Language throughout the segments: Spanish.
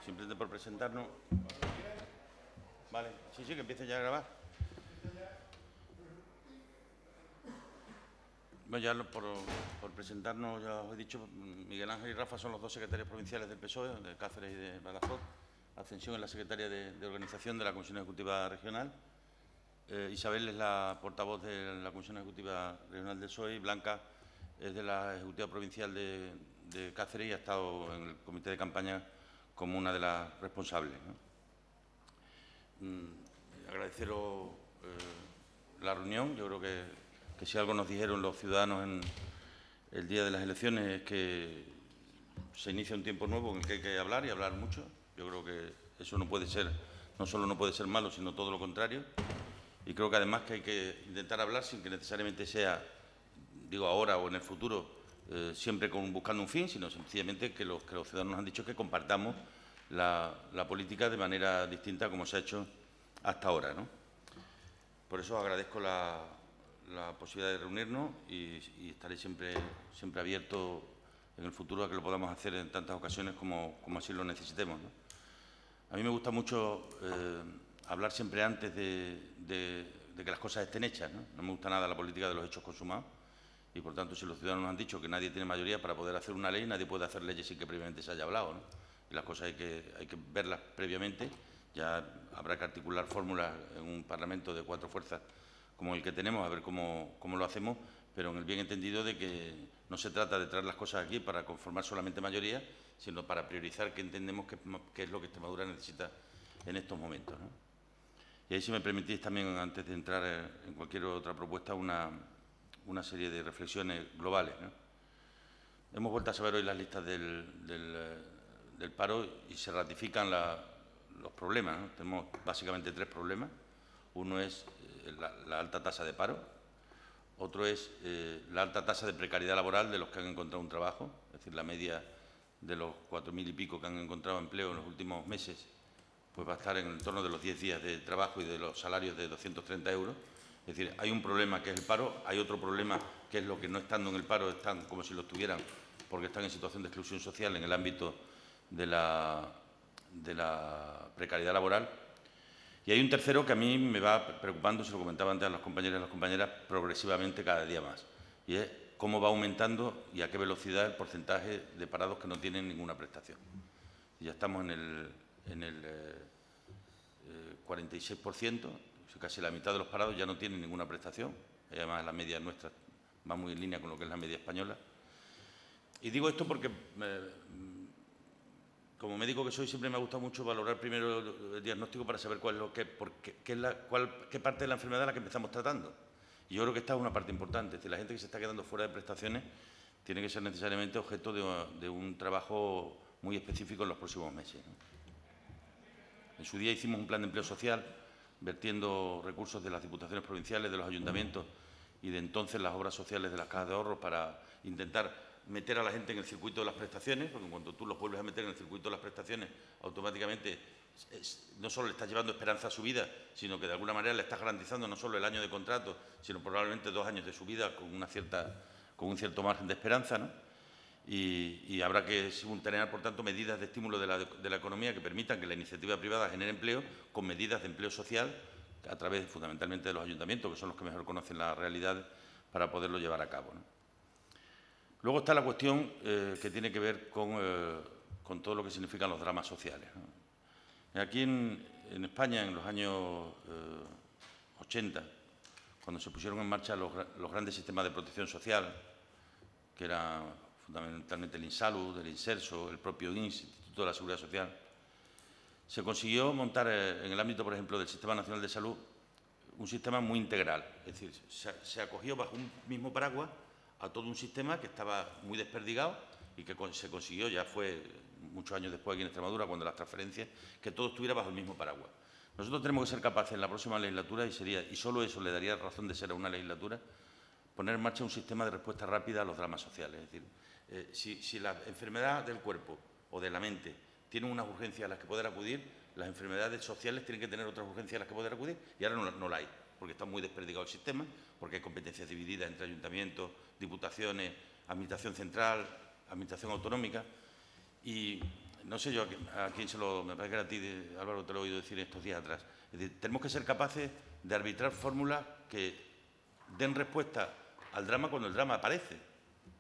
simplemente por presentarnos. Vale, sí, que empiece ya a grabar. Bueno, ya por presentarnos, ya os he dicho, Miguel Ángel y Rafa son los dos secretarios provinciales del PSOE, de Cáceres y de Badajoz. Ascensión es la secretaria de Organización de la Comisión Ejecutiva Regional. Isabel es la portavoz de la Comisión Ejecutiva Regional del PSOE y Blanca es de la Ejecutiva Provincial de Cáceres y ha estado en el comité de campaña como una de las responsables, ¿no? Agradeceros la reunión. Yo creo que si algo nos dijeron los ciudadanos en el día de las elecciones es que se inicia un tiempo nuevo en el que hay que hablar y hablar mucho. Yo creo que eso no puede ser, no solo no puede ser malo, sino todo lo contrario. Y creo que además que hay que intentar hablar sin que necesariamente sea, digo ahora o en el futuro, siempre buscando un fin, sino sencillamente que los ciudadanos nos han dicho que compartamos la política de manera distinta como se ha hecho hasta ahora, ¿no? Por eso agradezco la posibilidad de reunirnos y estaré siempre abierto en el futuro a que lo podamos hacer en tantas ocasiones como así lo necesitemos, ¿no? A mí me gusta mucho hablar siempre antes de que las cosas estén hechas, ¿no? No me gusta nada la política de los hechos consumados y, por tanto, si los ciudadanos nos han dicho que nadie tiene mayoría para poder hacer una ley, nadie puede hacer leyes sin que previamente se haya hablado, ¿no? Y las cosas hay que verlas previamente. Ya habrá que articular fórmulas en un Parlamento de 4 fuerzas como el que tenemos, a ver cómo lo hacemos, pero en el bien entendido de que no se trata de traer las cosas aquí para conformar solamente mayoría, sino para priorizar qué entendemos que es lo que Extremadura necesita en estos momentos, ¿no? Y ahí, si me permitís, también, antes de entrar en cualquier otra propuesta, una serie de reflexiones globales, ¿no? Hemos vuelto a saber hoy las listas del paro y se ratifican los problemas, ¿no? Tenemos básicamente 3 problemas. Uno es la alta tasa de paro, otro es la alta tasa de precariedad laboral de los que han encontrado un trabajo, es decir, la media de los 4.000 y pico que han encontrado empleo en los últimos meses, pues va a estar en el torno de los 10 días de trabajo y de los salarios de 230 euros. Es decir, hay un problema que es el paro, hay otro problema que es lo que no estando en el paro están como si lo estuvieran porque están en situación de exclusión social en el ámbito de la precariedad laboral. Y hay un tercero que a mí me va preocupando, se lo comentaba antes a los compañeros y a las compañeras, progresivamente cada día más. Y es cómo va aumentando y a qué velocidad el porcentaje de parados que no tienen ninguna prestación. Y ya estamos en el 46%, casi la mitad de los parados ya no tienen ninguna prestación. Y además la media nuestra va muy en línea con lo que es la media española. Y digo esto porque como médico que soy, siempre me ha gustado mucho valorar primero el diagnóstico para saber qué parte de la enfermedad es la que empezamos tratando. Y yo creo que esta es una parte importante. Es decir, la gente que se está quedando fuera de prestaciones tiene que ser necesariamente objeto de un trabajo muy específico en los próximos meses, ¿no? En su día hicimos un plan de empleo social, vertiendo recursos de las diputaciones provinciales, de los ayuntamientos y de entonces las obras sociales de las cajas de ahorros para intentar meter a la gente en el circuito de las prestaciones, porque cuando tú los vuelves a meter en el circuito de las prestaciones, automáticamente no solo le estás llevando esperanza a su vida, sino que de alguna manera le estás garantizando no solo el año de contrato, sino probablemente 2 años de su vida con un cierto margen de esperanza, ¿no? Y habrá que simultanear, por tanto, medidas de estímulo de la economía que permitan que la iniciativa privada genere empleo con medidas de empleo social a través fundamentalmente de los ayuntamientos, que son los que mejor conocen la realidad para poderlo llevar a cabo, ¿no? Luego está la cuestión que tiene que ver con todo lo que significan los dramas sociales, ¿no? Aquí en España, en los años 80, cuando se pusieron en marcha los grandes sistemas de protección social, que eran fundamentalmente el INSALUD, el INSERSO, el propio INS, Instituto de la Seguridad Social, se consiguió montar en el ámbito, por ejemplo, del Sistema Nacional de Salud, un sistema muy integral. Es decir, se acogió bajo un mismo paraguas a todo un sistema que estaba muy desperdigado y que se consiguió, ya fue muchos años después aquí en Extremadura, cuando las transferencias, que todo estuviera bajo el mismo paraguas. Nosotros tenemos que ser capaces en la próxima legislatura, y solo eso le daría razón de ser a una legislatura, poner en marcha un sistema de respuesta rápida a los dramas sociales. Es decir, si la enfermedad del cuerpo o de la mente tiene unas urgencias a las que poder acudir, las enfermedades sociales tienen que tener otras urgencias a las que poder acudir, y ahora no la hay, porque está muy desperdigado el sistema, porque hay competencias divididas entre ayuntamientos, diputaciones, administración central, administración autonómica, y no sé yo a quién me parece que era a ti, Álvaro, te lo he oído decir estos días atrás. Es decir, tenemos que ser capaces de arbitrar fórmulas que den respuesta al drama cuando el drama aparece.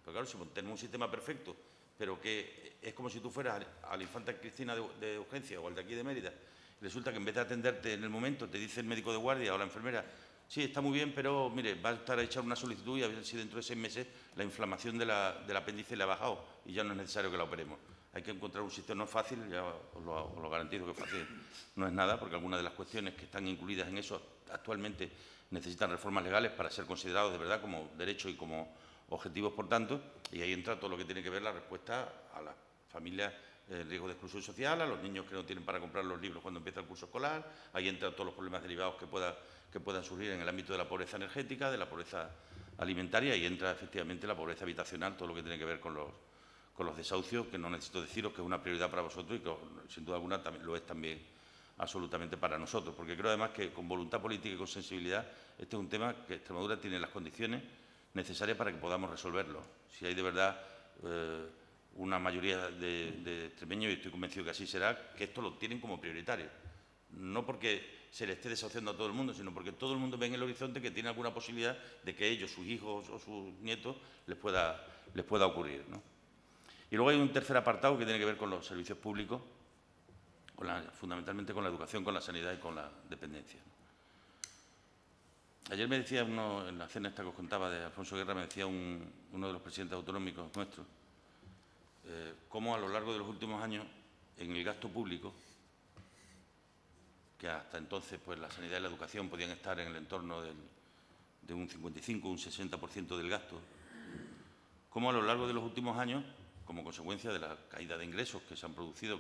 Porque claro, si tenemos un sistema perfecto, pero que es como si tú fueras a la infanta Cristina de urgencia o al de aquí de Mérida, y resulta que en vez de atenderte en el momento, te dice el médico de guardia o la enfermera: sí, está muy bien, pero mire, va a estar a echar una solicitud y a ver si dentro de 6 meses la inflamación del apéndice le ha bajado y ya no es necesario que la operemos. Hay que encontrar un sistema, no es fácil, ya os lo garantizo que fácil no es nada, porque algunas de las cuestiones que están incluidas en eso actualmente necesitan reformas legales para ser considerados de verdad como derechos y como objetivos, por tanto, y ahí entra todo lo que tiene que ver la respuesta a las familias en riesgo de exclusión social, a los niños que no tienen para comprar los libros cuando empieza el curso escolar, ahí entran todos los problemas derivados que puedan surgir en el ámbito de la pobreza energética, de la pobreza alimentaria, y entra efectivamente la pobreza habitacional, todo lo que tiene que ver con los desahucios, que no necesito deciros que es una prioridad para vosotros y que sin duda alguna también lo es también absolutamente para nosotros, porque creo además que con voluntad política y con sensibilidad este es un tema que Extremadura tiene las condiciones necesarias para que podamos resolverlo. Si hay de verdad una mayoría de extremeños, y estoy convencido que así será, que esto lo tienen como prioritario. No porque se le esté desahuciando a todo el mundo, sino porque todo el mundo ve en el horizonte que tiene alguna posibilidad de que ellos, sus hijos o sus nietos, les pueda ocurrir, ¿no? Y luego hay un tercer apartado que tiene que ver con los servicios públicos, fundamentalmente con la educación, con la sanidad y con la dependencia. Ayer me decía uno, en la cena esta que os contaba de Alfonso Guerra, me decía uno de los presidentes autonómicos nuestros, cómo a lo largo de los últimos años en el gasto público, que hasta entonces pues la sanidad y la educación podían estar en el entorno de un 55, un 60% del gasto, cómo a lo largo de los últimos años, como consecuencia de la caída de ingresos que se han producido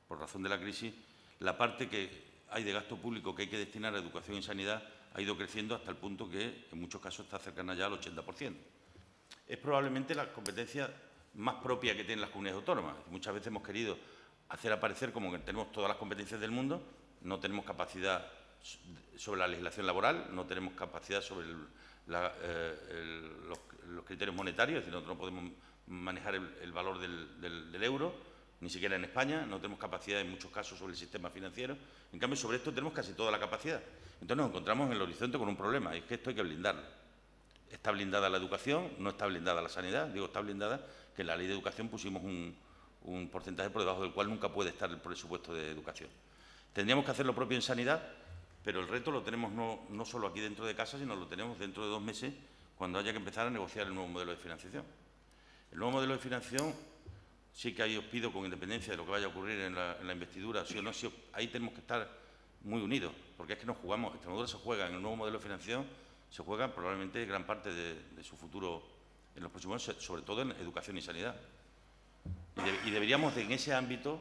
por razón de la crisis, la parte que hay de gasto público que hay que destinar a educación y sanidad ha ido creciendo hasta el punto que en muchos casos está cercana ya al 80%. Es probablemente la competencia más propia que tienen las comunidades autónomas. Muchas veces hemos querido hacer aparecer como que tenemos todas las competencias del mundo, no tenemos capacidad sobre la legislación laboral, no tenemos capacidad sobre los criterios monetarios, es decir, nosotros no podemos manejar el valor del euro, ni siquiera en España, no tenemos capacidad en muchos casos sobre el sistema financiero. En cambio, sobre esto tenemos casi toda la capacidad. Entonces nos encontramos en el horizonte con un problema, y es que esto hay que blindarlo. Está blindada la educación, no está blindada la sanidad. Digo, está blindada que en la ley de educación pusimos un porcentaje por debajo del cual nunca puede estar el presupuesto de educación. Tendríamos que hacer lo propio en sanidad, pero el reto lo tenemos no solo aquí dentro de casa, sino lo tenemos dentro de 2 meses, cuando haya que empezar a negociar el nuevo modelo de financiación. El nuevo modelo de financiación, sí que ahí os pido, con independencia de lo que vaya a ocurrir en la investidura, sí o no, sí, ahí tenemos que estar muy unidos, porque es que nos jugamos, Extremadura se juega en el nuevo modelo de financiación, se juega probablemente gran parte de su futuro en los próximos años, sobre todo en educación y sanidad. Y deberíamos, en ese ámbito,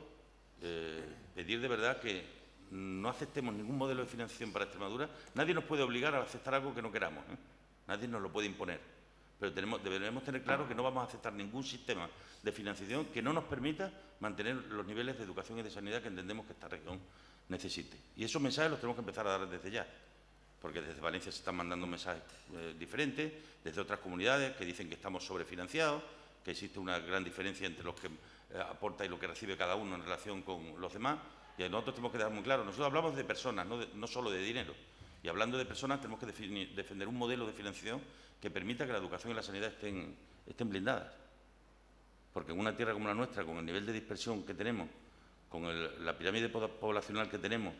pedir de verdad que no aceptemos ningún modelo de financiación para Extremadura. Nadie nos puede obligar a aceptar algo que no queramos, ¿eh? Nadie nos lo puede imponer. Pero deberemos tener claro que no vamos a aceptar ningún sistema de financiación que no nos permita mantener los niveles de educación y de sanidad que entendemos que esta región necesite. Y esos mensajes los tenemos que empezar a dar desde ya, porque desde Valencia se están mandando mensajes diferentes, desde otras comunidades que dicen que estamos sobrefinanciados, que existe una gran diferencia entre los que aporta y lo que recibe cada uno en relación con los demás, y nosotros tenemos que dejar muy claro, nosotros hablamos de personas, no solo de dinero, y hablando de personas tenemos que defender un modelo de financiación que permita que la educación y la sanidad estén blindadas, porque en una tierra como la nuestra, con el nivel de dispersión que tenemos, con la pirámide poblacional que tenemos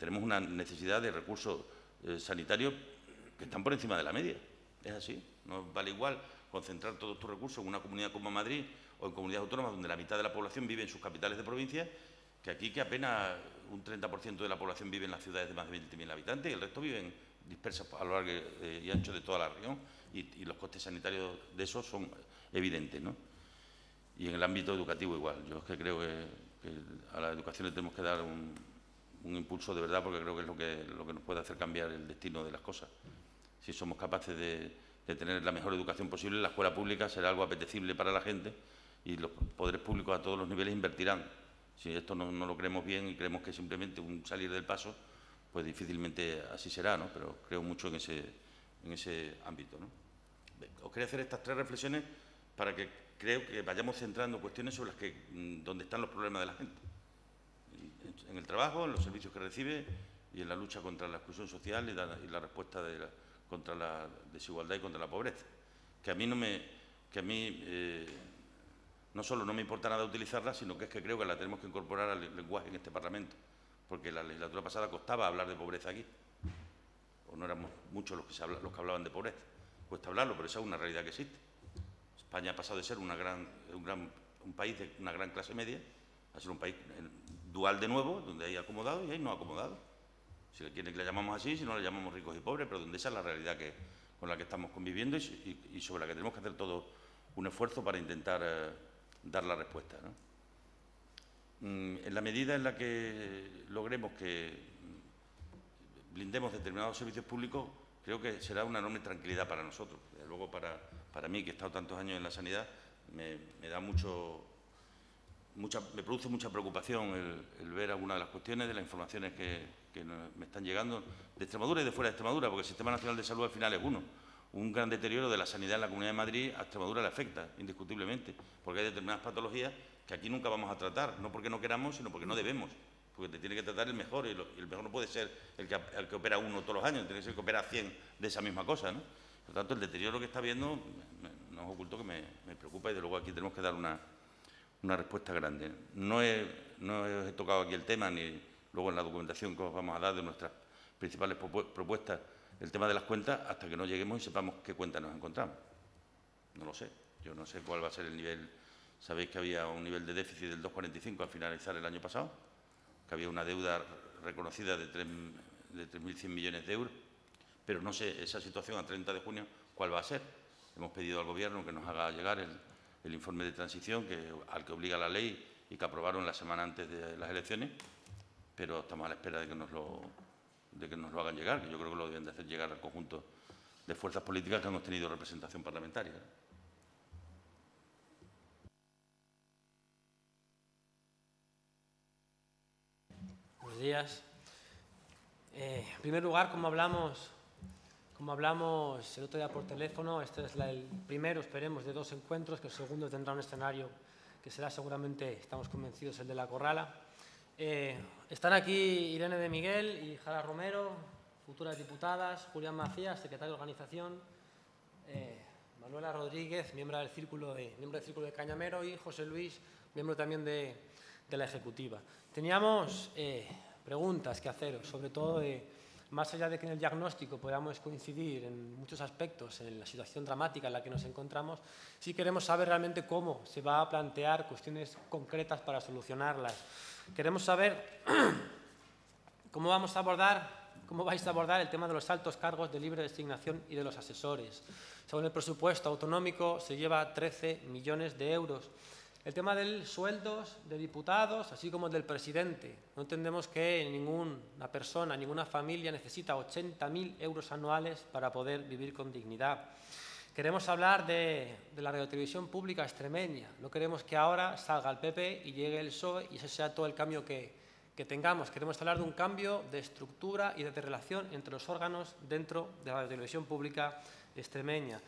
una necesidad de recursos sanitarios que están por encima de la media. Es así. No vale igual concentrar todos tus recursos en una comunidad como Madrid o en comunidades autónomas donde la mitad de la población vive en sus capitales de provincia, que aquí, que apenas un 30% de la población vive en las ciudades de más de 20.000 habitantes y el resto viven dispersas a lo largo y ancho de toda la región, y los costes sanitarios de eso son evidentes, ¿no? Y en el ámbito educativo igual. Yo es que creo que a la educación le tenemos que dar un impulso de verdad, porque creo que es lo que nos puede hacer cambiar el destino de las cosas. Si somos capaces de tener la mejor educación posible, la escuela pública será algo apetecible para la gente y los poderes públicos a todos los niveles invertirán. Si esto no lo creemos bien y creemos que es simplemente un salir del paso, pues difícilmente así será, ¿no? Pero creo mucho en ese ámbito, ¿no? Os quería hacer estas 3 reflexiones para que creo que vayamos centrando cuestiones sobre las que donde están los problemas de la gente. En el trabajo, en los servicios que recibe y en la lucha contra la exclusión social y la respuesta contra la desigualdad y contra la pobreza. Que a mí no solo no me importa nada utilizarla, sino que es que creo que la tenemos que incorporar al lenguaje en este Parlamento, porque la legislatura pasada costaba hablar de pobreza aquí, o no éramos muchos los que hablaban de pobreza. Cuesta hablarlo, pero esa es una realidad que existe. España ha pasado de ser un país de una gran clase media a ser un país dual de nuevo, donde hay acomodados y hay no acomodados. Si quieren que le llamamos así, si no le llamamos ricos y pobres, pero donde esa es la realidad con la que estamos conviviendo y sobre la que tenemos que hacer todo un esfuerzo para intentar dar la respuesta, ¿no? En la medida en la que logremos que blindemos determinados servicios públicos, creo que será una enorme tranquilidad para nosotros. Luego, para mí, que he estado tantos años en la sanidad, me produce mucha preocupación el ver algunas de las cuestiones, de las informaciones que me están llegando de Extremadura y de fuera de Extremadura, porque el Sistema Nacional de Salud al final es uno. Un gran deterioro de la sanidad en la Comunidad de Madrid a Extremadura le afecta, indiscutiblemente, porque hay determinadas patologías que aquí nunca vamos a tratar, no porque no queramos, sino porque no debemos, porque te tiene que tratar el mejor, y el mejor no puede ser el que opera uno todos los años, tiene que ser el que opera 100 de esa misma cosa, ¿no? Por lo tanto, el deterioro que está habiendo, no os oculto que me preocupa y, de luego, aquí tenemos que dar una respuesta grande. No he tocado aquí el tema, ni luego en la documentación que os vamos a dar de nuestras principales propuestas, el tema de las cuentas, hasta que no lleguemos y sepamos qué cuentas nos encontramos. No lo sé. Yo no sé cuál va a ser el nivel. Sabéis que había un nivel de déficit del 2,45 al finalizar el año pasado, que había una deuda reconocida de 3.100 millones de euros, pero no sé esa situación a 30 de junio cuál va a ser. Hemos pedido al Gobierno que nos haga llegar el informe de transición al que obliga la ley y que aprobaron la semana antes de las elecciones, pero estamos a la espera de que nos lo hagan llegar, que yo creo que lo deben de hacer llegar al conjunto de fuerzas políticas que hemos tenido representación parlamentaria. Buenos días. En primer lugar, como hablamos el otro día por teléfono, este es el primero, esperemos, de 2 encuentros, que el segundo tendrá un escenario que será seguramente, estamos convencidos, el de La Corrala. Están aquí Irene de Miguel y Jara Romero, futuras diputadas, Julián Macías, secretario de organización, Manuela Rodríguez, miembro del Círculo de Cañamero, y José Luis, miembro también de la Ejecutiva. Teníamos preguntas que haceros, sobre todo más allá de que en el diagnóstico podamos coincidir en muchos aspectos en la situación dramática en la que nos encontramos, sí queremos saber realmente cómo se va a plantear cuestiones concretas para solucionarlas. Queremos saber cómo vais a abordar el tema de los altos cargos de libre designación y de los asesores. Según el presupuesto autonómico se lleva 13 millones de euros. El tema de los sueldos de diputados, así como el del presidente. No entendemos que ninguna persona, ninguna familia necesita 80.000 euros anuales para poder vivir con dignidad. Queremos hablar de la radiotelevisión pública extremeña. No queremos que ahora salga el PP y llegue el PSOE y ese sea todo el cambio que tengamos. Queremos hablar de un cambio de estructura y de relación entre los órganos dentro de la radiotelevisión pública extremeña.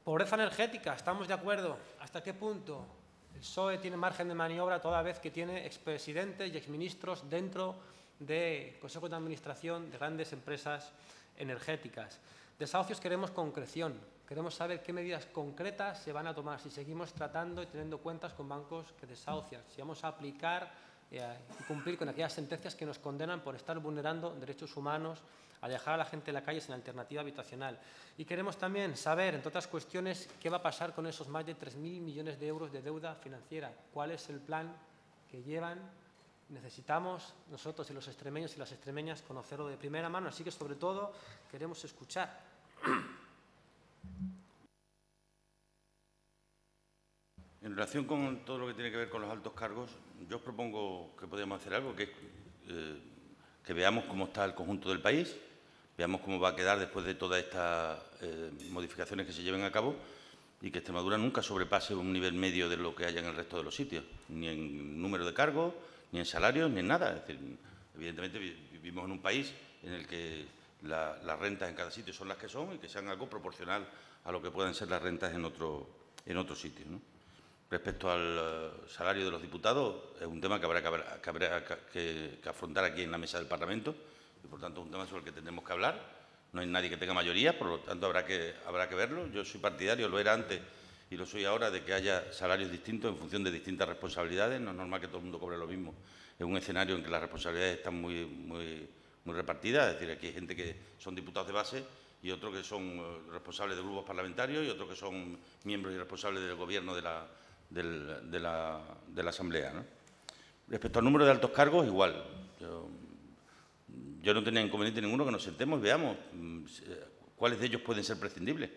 Pobreza energética, ¿estamos de acuerdo? ¿Hasta qué punto el PSOE tiene margen de maniobra toda vez que tiene expresidentes y exministros dentro de consejos de administración de grandes empresas energéticas? Desahucios, queremos concreción. Queremos saber qué medidas concretas se van a tomar si seguimos tratando y teniendo cuentas con bancos que desahucian, si vamos a aplicar y cumplir con aquellas sentencias que nos condenan por estar vulnerando derechos humanos, a dejar a la gente en la calle sin alternativa habitacional. Y queremos también saber, entre otras cuestiones, qué va a pasar con esos más de 3.000 millones de euros de deuda financiera. ¿Cuál es el plan que llevan? Necesitamos nosotros y los extremeños y las extremeñas conocerlo de primera mano, así que sobre todo queremos escuchar. En relación con todo lo que tiene que ver con los altos cargos, yo os propongo que podamos hacer algo, que es que veamos cómo está el conjunto del país, veamos cómo va a quedar después de todas estas modificaciones que se lleven a cabo y que Extremadura nunca sobrepase un nivel medio de lo que haya en el resto de los sitios, ni en número de cargos, ni en salarios, ni en nada. Es decir, evidentemente vivimos en un país en el que las rentas en cada sitio son las que son y que sean algo proporcional a lo que puedan ser las rentas en otros sitios, ¿no? Respecto al salario de los diputados, es un tema que habrá que afrontar aquí en la mesa del Parlamento y, por tanto, es un tema sobre el que tendremos que hablar. No hay nadie que tenga mayoría, por lo tanto, habrá que verlo. Yo soy partidario, lo era antes y lo soy ahora, de que haya salarios distintos en función de distintas responsabilidades. No es normal que todo el mundo cobre lo mismo en un escenario en que las responsabilidades están muy repartidas. Es decir, aquí hay gente que son diputados de base y otros que son responsables de grupos parlamentarios y otros que son miembros y responsables del Gobierno de la Asamblea, ¿no? Respecto al número de altos cargos, igual. Yo no tenía inconveniente ninguno que nos sentemos y veamos cuáles de ellos pueden ser prescindibles.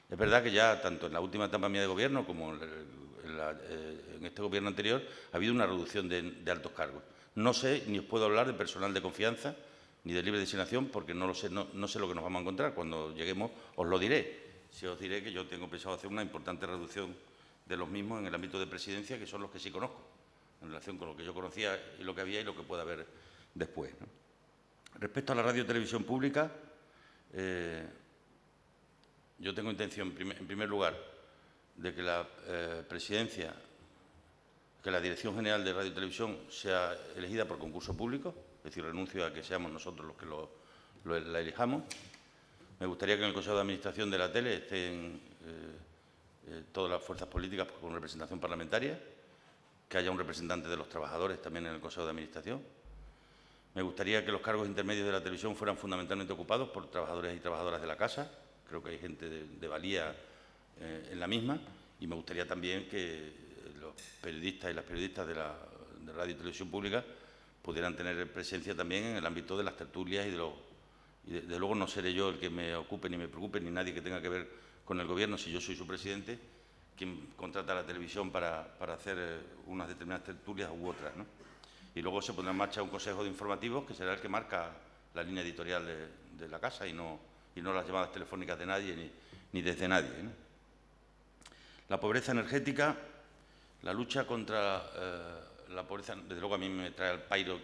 Es verdad que ya, tanto en la última etapa mía de Gobierno como en este Gobierno anterior, ha habido una reducción de altos cargos. No sé, ni os puedo hablar de personal de confianza ni de libre designación, porque no lo sé, no sé lo que nos vamos a encontrar. Cuando lleguemos os lo diré. Si os diré que yo tengo pensado hacer una importante reducción de los mismos en el ámbito de presidencia, que son los que sí conozco, en relación con lo que yo conocía y lo que había y lo que pueda haber después, ¿no? Respecto a la radio y televisión pública, yo tengo intención, en primer lugar, de que la presidencia, que la Dirección General de Radio y Televisión sea elegida por concurso público, es decir, renuncio a que seamos nosotros los que la elijamos. Me gustaría que en el Consejo de Administración de la tele estén todas las fuerzas políticas con representación parlamentaria, que haya un representante de los trabajadores también en el Consejo de Administración. Me gustaría que los cargos intermedios de la televisión fueran fundamentalmente ocupados por trabajadores y trabajadoras de la casa. Creo que hay gente de valía en la misma. Y me gustaría también que los periodistas y las periodistas de radio y televisión pública pudieran tener presencia también en el ámbito de las tertulias y de luego no seré yo el que me ocupe ni me preocupe, ni nadie que tenga que ver con el Gobierno, si yo soy su presidente, quien contrata a la televisión para hacer unas determinadas tertulias u otras, ¿no? Y luego se pondrá en marcha un consejo de informativos que será el que marca la línea editorial de la casa y no las llamadas telefónicas de nadie ni desde nadie, ¿no? La pobreza energética, la lucha contra la pobreza, desde luego a mí me trae al pairo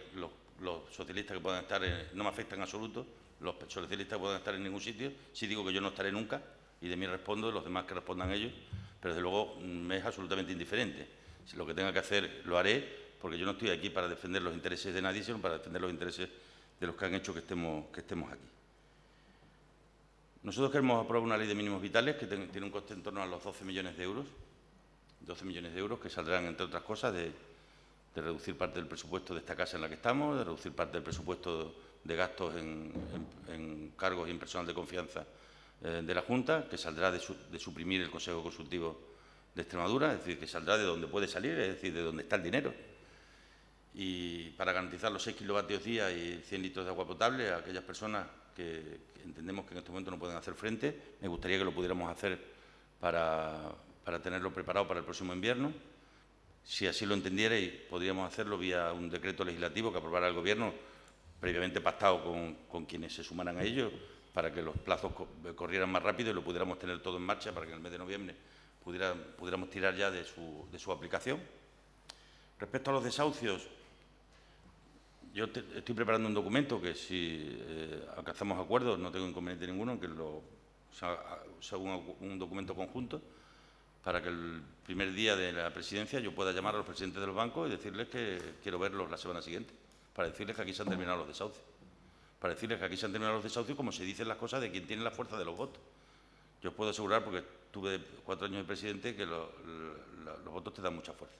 los socialistas que puedan estar, no me afectan en absoluto, los socialistas que puedan estar en ningún sitio. Sí digo que yo no estaré nunca y de mí respondo, los demás que respondan ellos, pero desde luego me es absolutamente indiferente. Si lo que tenga que hacer lo haré, porque yo no estoy aquí para defender los intereses de nadie, sino para defender los intereses de los que han hecho que estemos aquí. Nosotros queremos aprobar una ley de mínimos vitales que tiene un coste en torno a los 12 millones de euros. 12 millones de euros que saldrán, entre otras cosas, de reducir parte del presupuesto de esta casa en la que estamos, de reducir parte del presupuesto de gastos en cargos y en personal de confianza de la Junta, que saldrá de suprimir el Consejo Consultivo de Extremadura, es decir, que saldrá de donde puede salir, es decir, de donde está el dinero. Y para garantizar los 6 kilovatios día y 100 litros de agua potable a aquellas personas que entendemos que en este momento no pueden hacer frente, me gustaría que lo pudiéramos hacer para tenerlo preparado para el próximo invierno. Si así lo entendierais, podríamos hacerlo vía un decreto legislativo que aprobara el Gobierno, previamente pactado con quienes se sumaran a ello, para que los plazos corrieran más rápido y lo pudiéramos tener todo en marcha para que en el mes de noviembre pudiéramos tirar ya de su aplicación. Respecto a los desahucios, yo estoy preparando un documento que, si alcanzamos acuerdos, no tengo inconveniente ninguno en que sea un documento conjunto, para que el primer día de la presidencia yo pueda llamar a los presidentes de los bancos y decirles que quiero verlos la semana siguiente, para decirles que aquí se han terminado los desahucios. Para decirles que aquí se han terminado los desahucios como se dicen las cosas de quien tiene la fuerza de los votos. Yo os puedo asegurar, porque tuve 4 años de presidente, que los votos te dan mucha fuerza.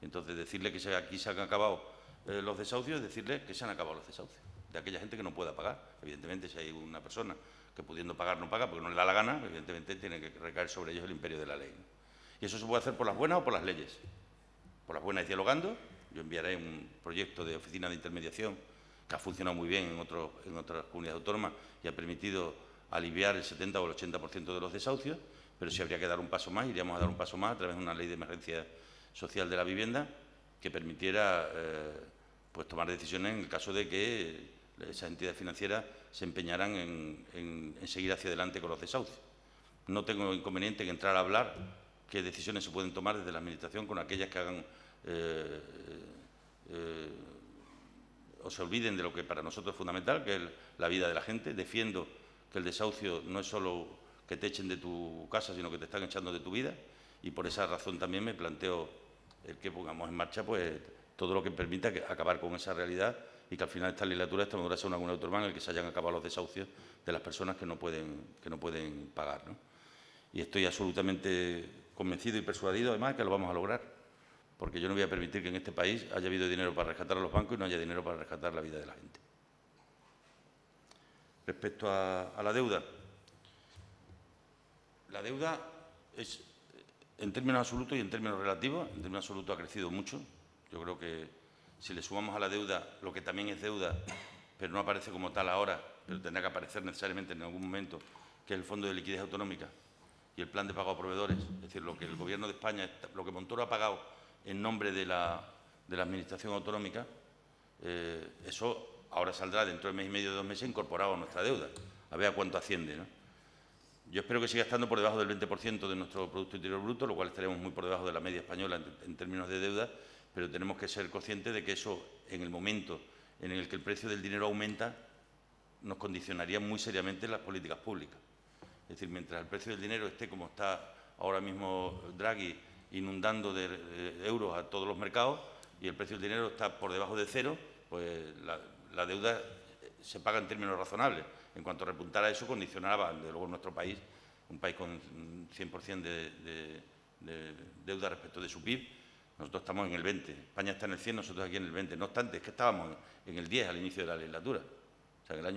Y entonces, decirle que aquí se han acabado los desahucios es decirle que se han acabado los desahucios de aquella gente que no pueda pagar. Evidentemente, si hay una persona que pudiendo pagar no paga porque no le da la gana, evidentemente tiene que recaer sobre ellos el imperio de la ley, ¿no? Y eso se puede hacer por las buenas o por las leyes. Por las buenas, dialogando. Yo enviaré un proyecto de oficina de intermediación que ha funcionado muy bien en otras comunidades autónomas y ha permitido aliviar el 70 o el 80% de los desahucios, pero si habría que dar un paso más, iríamos a dar un paso más a través de una ley de emergencia social de la vivienda que permitiera pues tomar decisiones en el caso de que esas entidades financieras se empeñaran en seguir hacia adelante con los desahucios. No tengo inconveniente en entrar a hablar qué decisiones se pueden tomar desde la Administración con aquellas que hagan o se olviden de lo que para nosotros es fundamental, que es la vida de la gente. Defiendo que el desahucio no es solo que te echen de tu casa, sino que te están echando de tu vida, y por esa razón también me planteo el que pongamos en marcha pues todo lo que permita acabar con esa realidad y que al final de esta legislatura Extremadura sea una comunidad autónoma en la que se hayan acabado los desahucios de las personas que no pueden pagar, ¿no? Y estoy absolutamente convencido y persuadido, además, que lo vamos a lograr, porque yo no voy a permitir que en este país haya habido dinero para rescatar a los bancos y no haya dinero para rescatar la vida de la gente. Respecto a la deuda es, en términos absolutos y en términos relativos, en términos absolutos ha crecido mucho. Yo creo que si le sumamos a la deuda lo que también es deuda, pero no aparece como tal ahora, pero tendrá que aparecer necesariamente en algún momento, que es el Fondo de Liquidez Autonómica y el Plan de Pago a Proveedores, es decir, lo que el Gobierno de España, lo que Montoro ha pagado en nombre de la Administración Autonómica, eso ahora saldrá dentro de mes y medio, 2 meses, incorporado a nuestra deuda, a ver a cuánto asciende, ¿no? Yo espero que siga estando por debajo del 20% de nuestro Producto Interior Bruto, lo cual estaremos muy por debajo de la media española en términos de deuda, pero tenemos que ser conscientes de que eso, en el momento en el que el precio del dinero aumenta, nos condicionaría muy seriamente las políticas públicas. Es decir, mientras el precio del dinero esté como está ahora mismo Draghi, inundando de euros a todos los mercados, y el precio del dinero está por debajo de cero, pues la deuda se paga en términos razonables. En cuanto repuntara eso, condicionaba, desde luego, nuestro país, un país con 100% de deuda respecto de su PIB. Nosotros estamos en el 20, España está en el 100, nosotros aquí en el 20. No obstante, es que estábamos en el 10 al inicio de la legislatura. O sea, que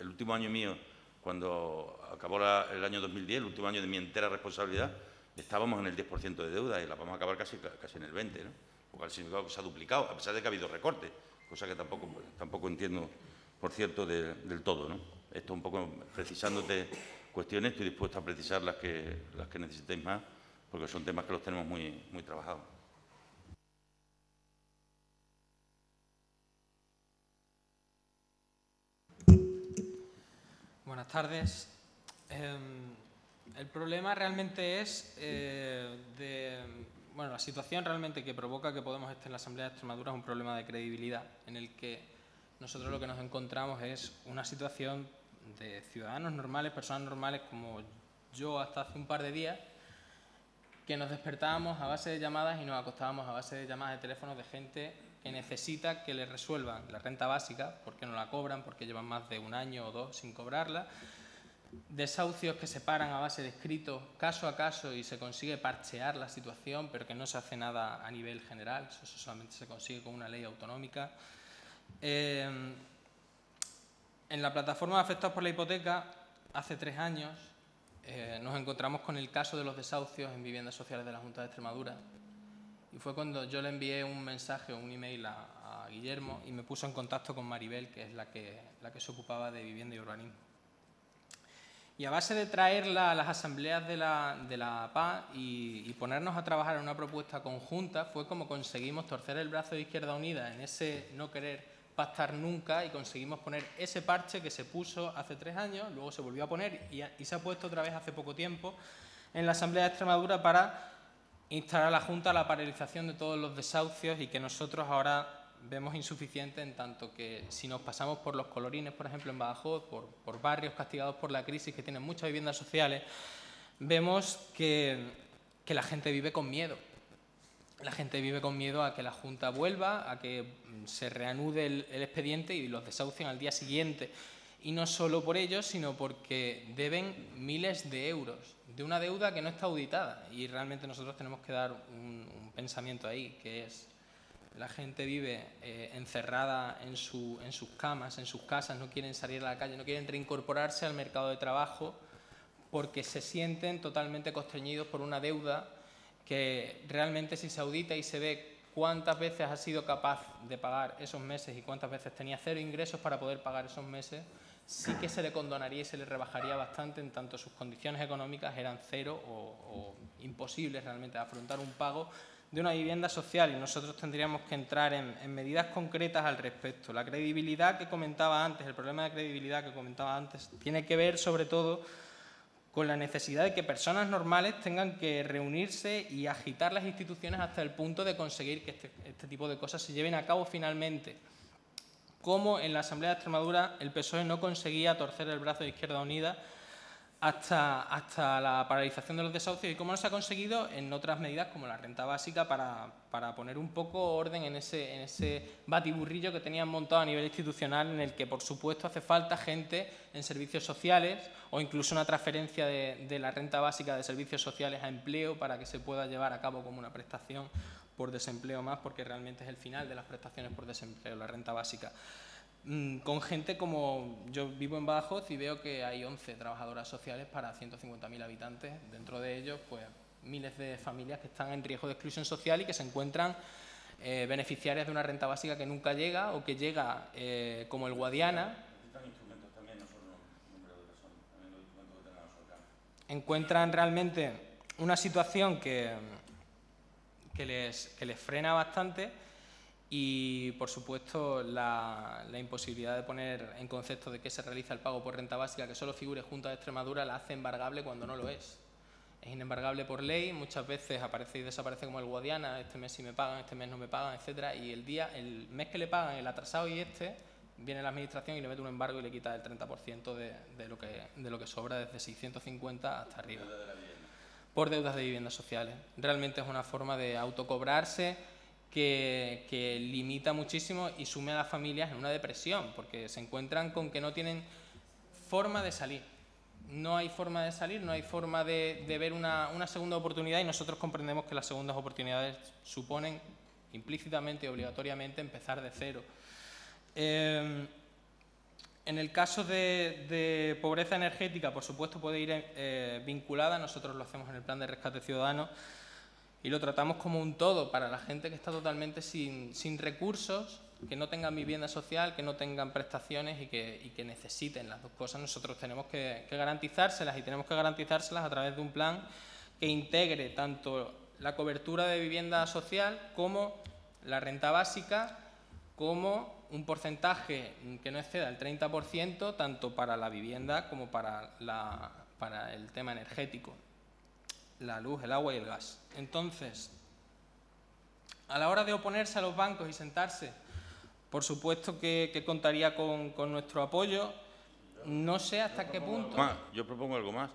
el último año mío, cuando acabó el año 2010, el último año de mi entera responsabilidad, estábamos en el 10% de deuda y la vamos a acabar casi en el 20%, ¿no? Lo cual significa que se ha duplicado, a pesar de que ha habido recortes, cosa que tampoco entiendo, por cierto, del todo, ¿no? Esto un poco precisándote cuestiones, estoy dispuesto a precisar las que necesitéis más, porque son temas que los tenemos muy trabajados. Buenas tardes. El problema realmente es la situación realmente que provoca que Podemos esté en la Asamblea de Extremadura es un problema de credibilidad, en el que nosotros lo que nos encontramos es una situación de ciudadanos normales, personas normales como yo hasta hace un par de días, que nos despertábamos a base de llamadas y nos acostábamos a base de llamadas de teléfonos de gente que necesita que le resuelvan la renta básica, porque no la cobran, porque llevan más de 1 año o 2 sin cobrarla, desahucios que se paran a base de escritos caso a caso y se consigue parchear la situación, pero que no se hace nada a nivel general, eso solamente se consigue con una ley autonómica. En la plataforma de afectados por la hipoteca, hace 3 años, nos encontramos con el caso de los desahucios en viviendas sociales de la Junta de Extremadura. Y fue cuando yo le envié un mensaje o un email a Guillermo y me puso en contacto con Maribel, que es la que se ocupaba de vivienda y urbanismo. Y a base de traerla a las asambleas de la PA y ponernos a trabajar en una propuesta conjunta, fue como conseguimos torcer el brazo de Izquierda Unida en ese no querer pactar nunca y conseguimos poner ese parche que se puso hace 3 años, luego se volvió a poner y se ha puesto otra vez hace poco tiempo en la Asamblea de Extremadura para instar a la Junta a la paralización de todos los desahucios y que nosotros ahora vemos insuficiente, en tanto que si nos pasamos por los colorines, por ejemplo, en Badajoz, por barrios castigados por la crisis que tienen muchas viviendas sociales, vemos que la gente vive con miedo. La gente vive con miedo a que la Junta vuelva, a que se reanude el expediente y los desahucien al día siguiente. Y no solo por ello, sino porque deben miles de euros de una deuda que no está auditada. Y realmente nosotros tenemos que dar un pensamiento ahí, que es: la gente vive encerrada en sus camas, en sus casas, no quieren salir a la calle, no quieren reincorporarse al mercado de trabajo porque se sienten totalmente constreñidos por una deuda que realmente, si se audita y se ve cuántas veces ha sido capaz de pagar esos meses y cuántas veces tenía 0 ingresos para poder pagar esos meses, sí que se le condonaría y se le rebajaría bastante, en tanto sus condiciones económicas eran 0 o imposibles realmente de afrontar un pago de una vivienda social, y nosotros tendríamos que entrar en medidas concretas al respecto. La credibilidad que comentaba antes, el problema de credibilidad que comentaba antes, tiene que ver sobre todo con la necesidad de que personas normales tengan que reunirse y agitar las instituciones hasta el punto de conseguir que este tipo de cosas se lleven a cabo finalmente. Como en la Asamblea de Extremadura el PSOE no conseguía torcer el brazo de Izquierda Unida hasta la paralización de los desahucios y cómo no se ha conseguido en otras medidas como la renta básica para poner un poco orden en ese batiburrillo que tenían montado a nivel institucional, en el que, por supuesto, hace falta gente en servicios sociales o incluso una transferencia de la renta básica de servicios sociales a empleo para que se pueda llevar a cabo como una prestación por desempleo más, porque realmente es el final de las prestaciones por desempleo, la renta básica. Con gente como yo vivo en Badajoz y veo que hay 11 trabajadoras sociales para 150.000 habitantes. Dentro de ellos, pues miles de familias que están en riesgo de exclusión social y que se encuentran beneficiarias de una renta básica que nunca llega o que llega como el Guadiana. Encuentran realmente una situación que les frena bastante. Y, por supuesto, la imposibilidad de poner en concepto de que se realiza el pago por renta básica, que solo figure Junta de Extremadura, la hace embargable cuando no lo es. Es inembargable por ley, muchas veces aparece y desaparece como el Guadiana, este mes sí me pagan, este mes no me pagan, etcétera, y el mes que le pagan, el atrasado y viene la Administración y le mete un embargo y le quita el 30% de lo que sobra, desde 650 hasta arriba. Por deudas de viviendas sociales. Realmente es una forma de autocobrarse que limita muchísimo y sume a las familias en una depresión, porque se encuentran con que no tienen forma de salir. No hay forma de salir, no hay forma de ver una segunda oportunidad, y nosotros comprendemos que las segundas oportunidades suponen implícitamente y obligatoriamente empezar de cero. En el caso de pobreza energética, por supuesto, puede ir vinculada. Nosotros lo hacemos en el Plan de Rescate Ciudadano y lo tratamos como un todo para la gente que está totalmente sin recursos, que no tengan vivienda social, que no tengan prestaciones y que necesiten las dos cosas. Nosotros tenemos que garantizárselas, y tenemos que garantizárselas a través de un plan que integre tanto la cobertura de vivienda social como la renta básica, como un porcentaje que no exceda el 30%, tanto para la vivienda como para el tema energético, la luz, el agua y el gas. Entonces, a la hora de oponerse a los bancos y sentarse, por supuesto que contaría con nuestro apoyo. No sé hasta qué punto. Yo propongo algo más.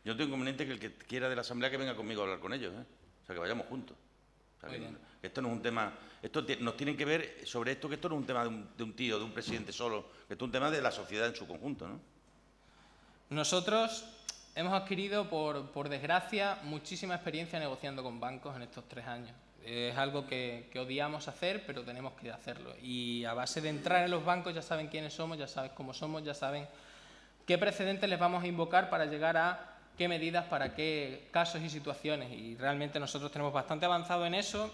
Yo no tengo inconveniente que el que quiera de la Asamblea que venga conmigo a hablar con ellos, ¿eh? O sea, que vayamos juntos. O sea, que esto no es un tema... nos tienen que ver sobre esto, que esto no es un tema de un tío, de un presidente solo, que esto es un tema de la sociedad en su conjunto, ¿no? Nosotros hemos adquirido, por desgracia, muchísima experiencia negociando con bancos en estos 3 años. Es algo que odiamos hacer, pero tenemos que hacerlo. Y a base de entrar en los bancos ya saben quiénes somos, ya saben cómo somos, ya saben qué precedentes les vamos a invocar para llegar a qué medidas, para qué casos y situaciones. Y realmente nosotros tenemos bastante avanzado en eso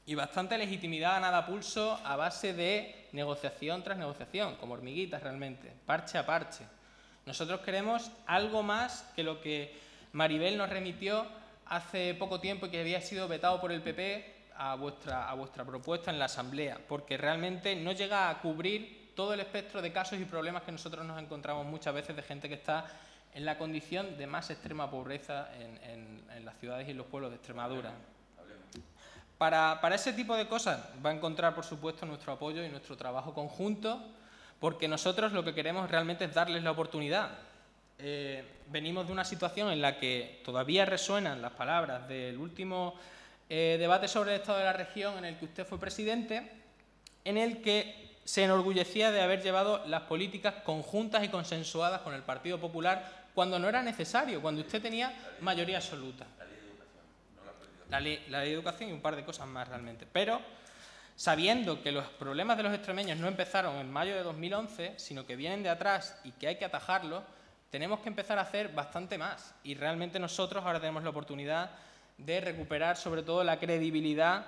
y bastante legitimidad ganada a pulso a base de negociación tras negociación, como hormiguitas realmente, parche a parche. Nosotros queremos algo más que lo que Maribel nos remitió hace poco tiempo y que había sido vetado por el PP a vuestra propuesta en la Asamblea, porque realmente no llega a cubrir todo el espectro de casos y problemas que nosotros nos encontramos muchas veces de gente que está en la condición de más extrema pobreza en las ciudades y en los pueblos de Extremadura. Para ese tipo de cosas va a encontrar, por supuesto, nuestro apoyo y nuestro trabajo conjunto, porque nosotros lo que queremos realmente es darles la oportunidad. Venimos de una situación en la que todavía resuenan las palabras del último debate sobre el estado de la región, en el que usted fue presidente, en el que se enorgullecía de haber llevado las políticas conjuntas y consensuadas con el Partido Popular cuando no era necesario, cuando usted tenía mayoría absoluta. La ley de educación y un par de cosas más realmente. Pero sabiendo que los problemas de los extremeños no empezaron en mayo de 2011, sino que vienen de atrás y que hay que atajarlos, tenemos que empezar a hacer bastante más. Y realmente nosotros ahora tenemos la oportunidad de recuperar sobre todo la credibilidad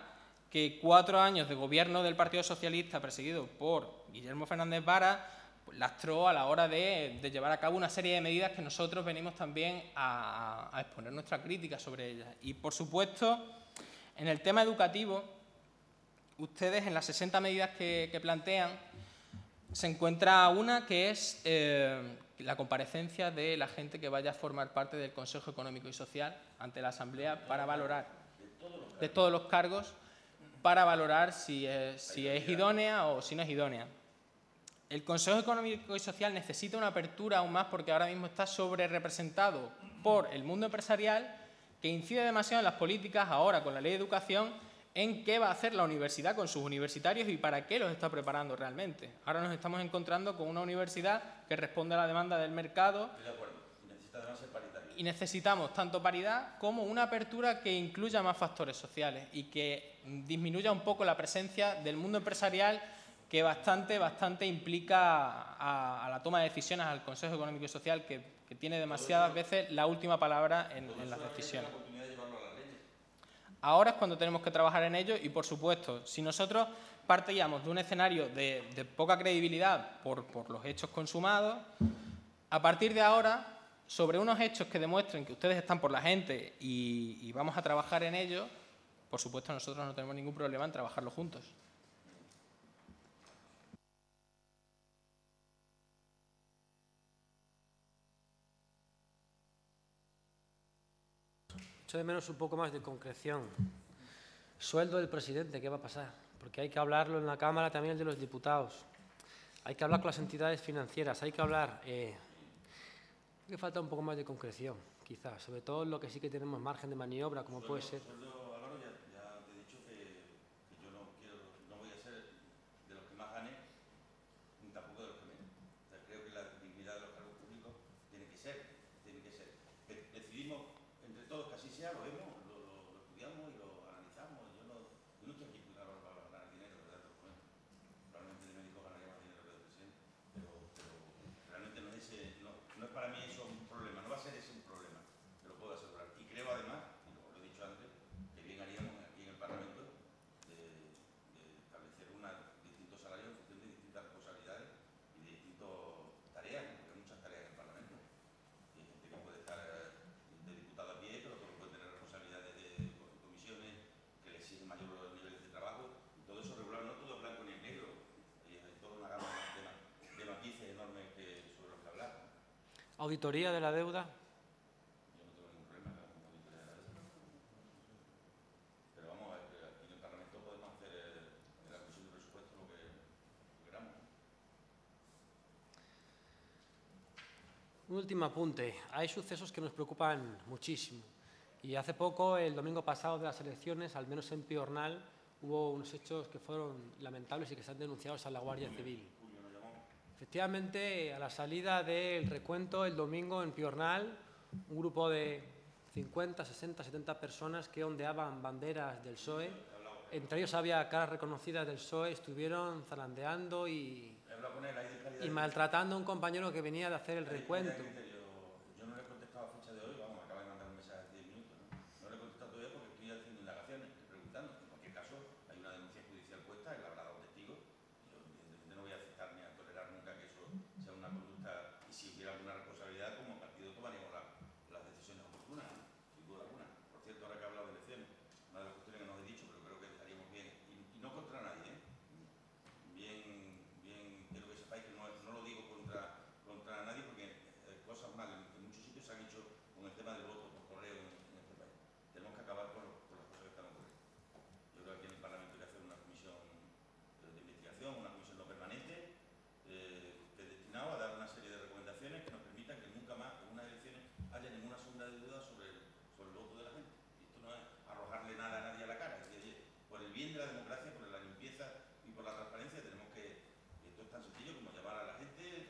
que 4 años de gobierno del Partido Socialista, presidido por Guillermo Fernández Vara, lastró a la hora de llevar a cabo una serie de medidas que nosotros venimos también a exponer nuestra crítica sobre ellas. Y, por supuesto, en el tema educativo, ustedes en las 60 medidas que plantean se encuentra una que es la comparecencia de la gente que vaya a formar parte del Consejo Económico y Social ante la Asamblea para valorar, de todos los cargos, para valorar si es idónea o si no es idónea. El Consejo Económico y Social necesita una apertura aún más porque ahora mismo está sobre representado por el mundo empresarial, que incide demasiado en las políticas ahora con la ley de educación en qué va a hacer la universidad con sus universitarios y para qué los está preparando realmente. Ahora nos estamos encontrando con una universidad que responde a la demanda del mercado. Estoy de acuerdo. Necesita además ser paritario. Y necesitamos tanto paridad como una apertura que incluya más factores sociales y que disminuya un poco la presencia del mundo empresarial, que bastante implica a la toma de decisiones, al Consejo Económico y Social, que tiene demasiadas veces la última palabra en las decisiones. Ahora es cuando tenemos que trabajar en ello y, por supuesto, si nosotros partíamos de un escenario de poca credibilidad por los hechos consumados, a partir de ahora, sobre unos hechos que demuestren que ustedes están por la gente y vamos a trabajar en ello, por supuesto nosotros no tenemos ningún problema en trabajarlo juntos. Echo de menos un poco más de concreción. Sueldo del presidente, ¿qué va a pasar? Porque hay que hablarlo en la Cámara, también el de los diputados. Hay que hablar con las entidades financieras, hay que hablar... que falta un poco más de concreción, quizás, sobre todo en lo que sí que tenemos margen de maniobra, como puede ser... Álvaro, ya te he dicho que yo no voy a ser de los que más gane, ni tampoco de los que menos. O sea, creo que la dignidad de los cargos públicos tiene que ser. Decidimos entre todos que así sea, lo vemos, lo estudiamos y lo analizamos. Yo no estoy aquí para ganar dinero, ¿verdad? Probablemente de médico ganaría más dinero que de presidente, pero realmente no es para mí eso un problema, no va a ser ese un problema, te lo puedo asegurar. Y creo además, y lo he dicho antes, que bien haríamos aquí en el Parlamento de establecer distintos salarios en función de distintas responsabilidades y de distintas tareas, porque hay muchas tareas en el Parlamento. Y hay gente que puede estar de diputado a pie, pero que puede tener responsabilidades de comisiones que le exigen mayores niveles de trabajo, y todo eso regular, no todo es blanco ni es negro, hay toda una gama de matices enormes sobre los que hablar. Auditoría de la deuda. Yo no tengo ningún problema con la auditoría de la deuda. Pero vamos a ver, que aquí en el Parlamento podemos hacer en la Comisión de Presupuestos lo que queramos. Un último apunte. Hay sucesos que nos preocupan muchísimo. Y hace poco, el domingo pasado de las elecciones, al menos en Piornal, hubo unos hechos que fueron lamentables y que están denunciados a la Guardia Civil. Efectivamente, a la salida del recuento el domingo en Piornal, un grupo de 50, 60, 70 personas que ondeaban banderas del PSOE, entre ellos había caras reconocidas del PSOE, estuvieron zarandeando y maltratando a un compañero que venía de hacer el recuento. Yo no le he contestado a fecha de hoy, vamos, me acaba de mandar un mensaje hace 10 minutos, no le he contestado todavía porque estoy haciendo indagaciones, estoy preguntando. En cualquier caso, hay una denuncia judicial puesta, él habrá dado testigo. Yo evidentemente no voy a aceptar ni a tolerar nunca que eso sea una conducta, y si hubiera alguna responsabilidad, como partido tomaríamos las decisiones oportunas, sin duda alguna. Por cierto, ahora que he hablado de elecciones, una de las cuestiones que nos he dicho, pero creo que estaríamos bien, y no contra nadie, bien, quiero que sepáis que no lo digo contra nadie, porque cosas malas en muchos sitios se han hecho con el tema del voto por correo en este país. Tenemos que acabar con las cosas que están ocurriendo. Yo creo que aquí en el Parlamento hay que hacer una comisión de investigación, una comisión no permanente, que es destinada a dar una serie de recomendaciones que nos permitan que nunca más en unas elecciones haya ninguna sombra de duda sobre el voto de la gente. Y esto no es arrojarle nada a nadie a la cara, es decir, por el bien de la democracia, por la limpieza y por la transparencia, tenemos que, esto es tan sencillo como llamar a la gente,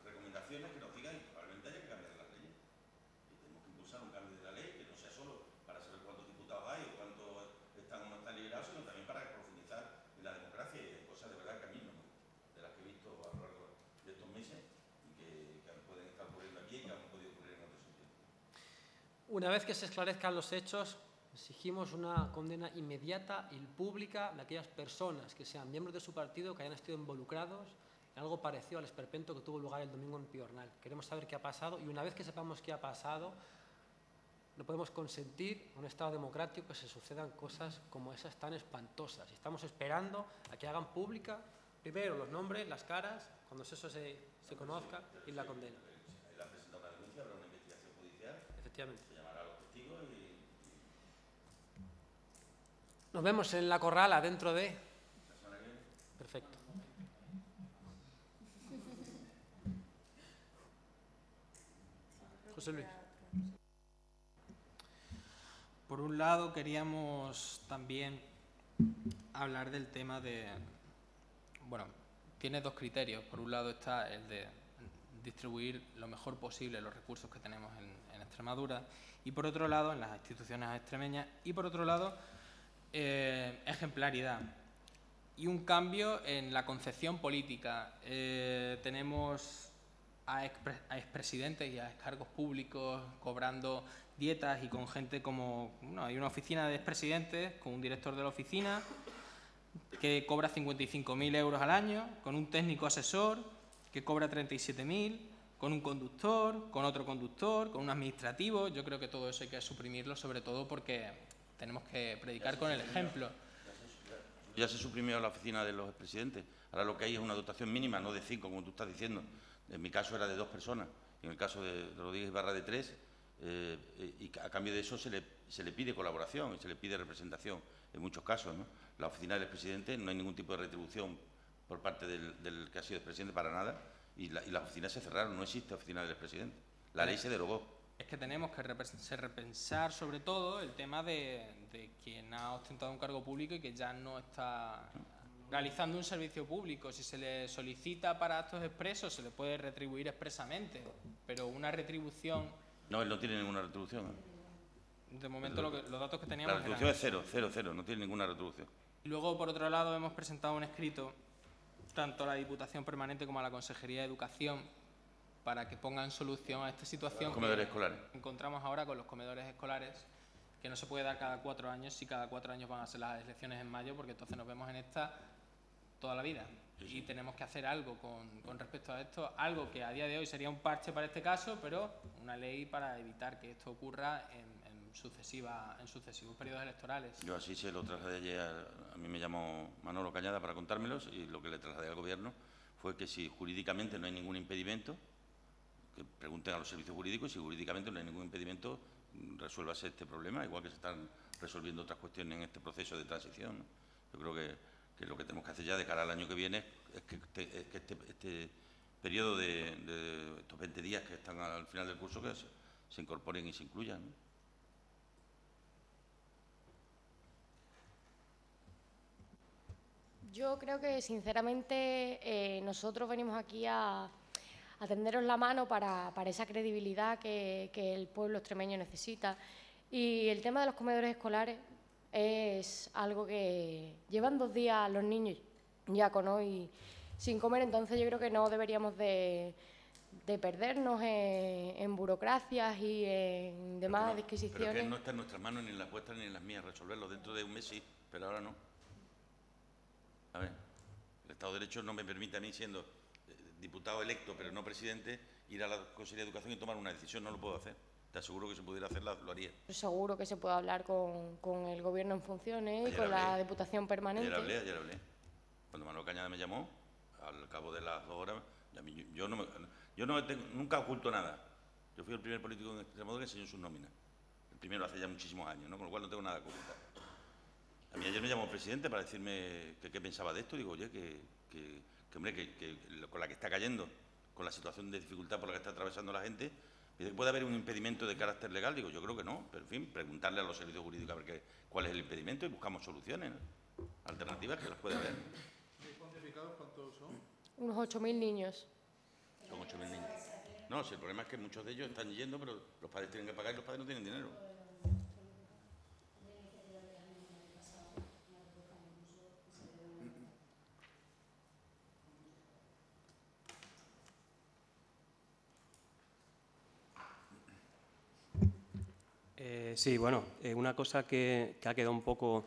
recomendaciones que nos digan, y probablemente haya que cambiar las leyes. Y tenemos que impulsar un cambio de la ley que no sea solo para saber cuántos diputados hay o cuántos están o no están liberados, sino también para profundizar en la democracia, y hay cosas de verdad que a mí no, de las que he visto a lo largo de estos meses y que pueden estar ocurriendo aquí y que han podido ocurrir en otros sitios. Una vez que se esclarezcan los hechos, exigimos una condena inmediata y pública de aquellas personas que sean miembros de su partido que hayan estado involucrados en algo parecido al esperpento que tuvo lugar el domingo en Piornal. Queremos saber qué ha pasado y una vez que sepamos qué ha pasado, no podemos consentir en un Estado democrático que se sucedan cosas como esas tan espantosas. Y estamos esperando a que hagan pública primero los nombres, las caras, cuando eso se conozca, y la condena. Él ha presentado una denuncia, habrá una investigación judicial. Efectivamente. Se llamará a los testigos y... Nos vemos en la corrala dentro de... ¿La semana que viene? Perfecto. José Luis. Por un lado, queríamos también hablar del tema de... Bueno, tiene dos criterios. Por un lado está el de distribuir lo mejor posible los recursos que tenemos en Extremadura, y por otro lado, en las instituciones extremeñas, y por otro lado, ejemplaridad y un cambio en la concepción política. Tenemos a expresidentes y a excargos públicos cobrando dietas y con gente como... Bueno, hay una oficina de expresidentes con un director de la oficina que cobra 55.000 euros al año, con un técnico asesor que cobra 37.000, con un conductor, con otro conductor, con un administrativo. Yo creo que todo eso hay que suprimirlo, sobre todo porque tenemos que predicar con el ejemplo. Ya se suprimió la oficina de los expresidentes. Ahora lo que hay es una dotación mínima, no de 5, como tú estás diciendo. En mi caso era de 2 personas. En el caso de Rodríguez Ibarra de 3. Y a cambio de eso se le pide colaboración y se le pide representación en muchos casos, ¿no? La oficina del expresidente no hay ningún tipo de retribución por parte del que ha sido expresidente para nada, y las oficinas se cerraron, no existe oficina del expresidente. La ley se derogó. Es que tenemos que repensar sobre todo el tema de quien ha ostentado un cargo público y que ya no está realizando un servicio público. Si se le solicita para actos expresos, se le puede retribuir expresamente, pero una retribución... No, él no tiene ninguna retribución, ¿eh? De momento los datos que teníamos... La retribución es cero, cero, cero, no tiene ninguna retribución. Luego, por otro lado, hemos presentado un escrito tanto a la Diputación Permanente como a la Consejería de Educación para que pongan solución a esta situación. Los comedores escolares. Encontramos ahora con los comedores escolares, que no se puede dar cada 4 años, si cada 4 años van a ser las elecciones en mayo, porque entonces nos vemos en esta toda la vida. Y tenemos que hacer algo con respecto a esto, algo que a día de hoy sería un parche para este caso, pero una ley para evitar que esto ocurra en sucesivos periodos electorales. Yo así se lo trasladé ayer, a mí me llamó Manolo Cañada para contármelos, y lo que le trasladé al Gobierno fue que si jurídicamente no hay ningún impedimento, que pregunten a los servicios jurídicos, y si jurídicamente no hay ningún impedimento, resuélvase este problema, igual que se están resolviendo otras cuestiones en este proceso de transición, ¿no? Yo creo que lo que tenemos que hacer ya de cara al año que viene es que este periodo de estos 20 días que están al final del curso, que se incorporen y se incluyan, ¿no? Yo creo que, sinceramente, nosotros venimos aquí a tenderos la mano para esa credibilidad que el pueblo extremeño necesita. Y el tema de los comedores escolares es algo que llevan 2 días los niños ya con hoy sin comer, entonces yo creo que no deberíamos de perdernos en burocracias y en demás disquisiciones. Pero que no está en nuestras manos, ni en las vuestras ni en las mías, resolverlo. Dentro de un mes sí, pero ahora no. A ver, el Estado de Derecho no me permite a mí, siendo diputado electo pero no presidente, ir a la Consejería de Educación y tomar una decisión. No lo puedo hacer. Te aseguro que si pudiera hacerla, lo haría. Seguro que se puede hablar con el Gobierno en funciones y con la Diputación Permanente. Ayer hablé. Cuando Manolo Cañada me llamó, al cabo de las 2 horas, yo nunca oculto nada. Yo fui el primer político en Extremadura que enseñó sus nóminas. El primero hace ya muchísimos años, ¿no? Con lo cual no tengo nada que ocultar. A mí ayer me llamó el presidente para decirme qué pensaba de esto. Digo, oye, hombre, que con la que está cayendo, con la situación de dificultad por la que está atravesando la gente, ¿puede haber un impedimento de carácter legal? Digo, yo creo que no, pero en fin, preguntarle a los servicios jurídicos a ver cuál es el impedimento y buscamos soluciones, ¿no? Alternativas que las puede haber. ¿Y cuantificados cuántos son? Unos 8.000 niños. Son 8.000 niños. No, si el problema es que muchos de ellos están yendo, pero los padres tienen que pagar y los padres no tienen dinero. Sí, bueno, una cosa que ha quedado un poco,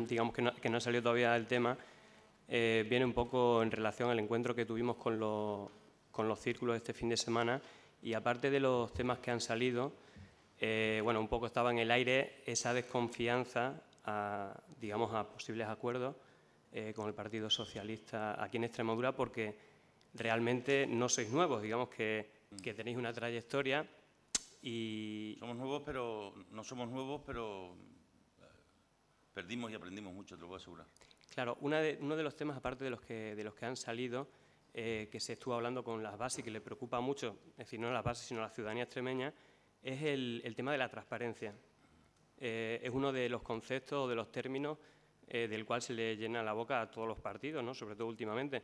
digamos que no ha salido todavía del tema, viene un poco en relación al encuentro que tuvimos con los círculos este fin de semana, y aparte de los temas que han salido, bueno, un poco estaba en el aire esa desconfianza digamos, a posibles acuerdos con el Partido Socialista aquí en Extremadura, porque realmente no sois nuevos, digamos que tenéis una trayectoria. Y somos nuevos, pero no somos nuevos, pero perdimos y aprendimos mucho, te lo puedo asegurar. Claro, uno de los temas, aparte de los que han salido, que se estuvo hablando con las bases y que le preocupa mucho, es decir, no las bases, sino la ciudadanía extremeña, es el tema de la transparencia. Es uno de los conceptos o de los términos del cual se le llena la boca a todos los partidos, ¿no? Sobre todo últimamente.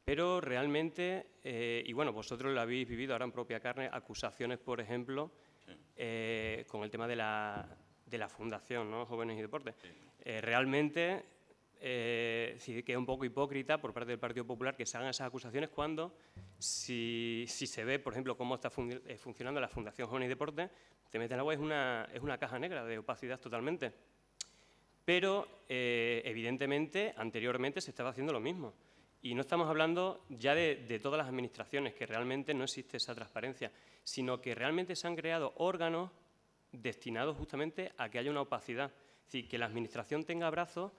Pero realmente, y bueno, vosotros lo habéis vivido ahora en propia carne, acusaciones, por ejemplo, con el tema de la fundación, ¿no? Jóvenes y Deportes. Realmente sí queda un poco hipócrita por parte del Partido Popular que se hagan esas acusaciones cuando, si se ve, por ejemplo, cómo está funcionando la Fundación Jóvenes y Deportes, te meten en agua, es una caja negra de opacidad totalmente. Pero, evidentemente, anteriormente se estaba haciendo lo mismo. Y no estamos hablando ya de todas las administraciones, que realmente no existe esa transparencia, sino que realmente se han creado órganos destinados justamente a que haya una opacidad. Es decir, que la administración tenga brazos